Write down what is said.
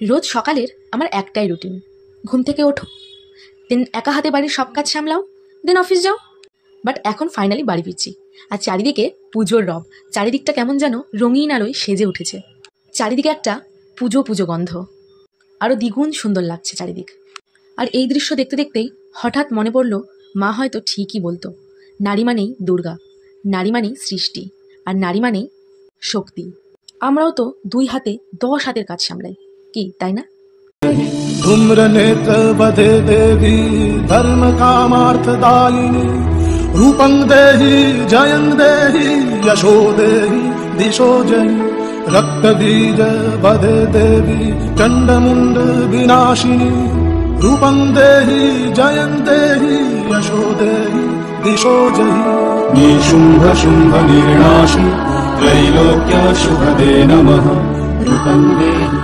রোজ সকালের আমার একটাই রুটিন, ঘুম থেকে ওঠো, দেন একা হাতে বাড়ির সব কাজ সামলাও, দেন অফিস যাও। বাট এখন ফাইনালি বাড়ি ফিরছি, আর চারিদিকে পুজোর রব। চারিদিকটা কেমন যেন রঙিন আলোয় সেজে উঠেছে। চারিদিকে একটা পুজো পুজো গন্ধ, আরও দ্বিগুণ সুন্দর লাগছে চারিদিক। আর এই দৃশ্য দেখতে দেখতেই হঠাৎ মনে পড়ল, মা হয়তো ঠিকই বলতো, নারী মানেই দুর্গা, নারী মানেই সৃষ্টি, আর নারী মানেই শক্তি। আমরাও তো 2 হাতে 10 হাতের কাজ সামলাই, কি তাই না? धूम्र नेत्र बधे देवी धर्म कामार्थदायिनी रूपं देहि जयं देहि यशो देहि दिशो जयि रक्त बीज बधे देवी चंडमुंड विनाशिनी रूपं देहि जयं देहि यशो देहि दिशो जयि निशुंभ शुंभ निर्नाशि त्रैलोक्य शुभदे नमः रूपं देहि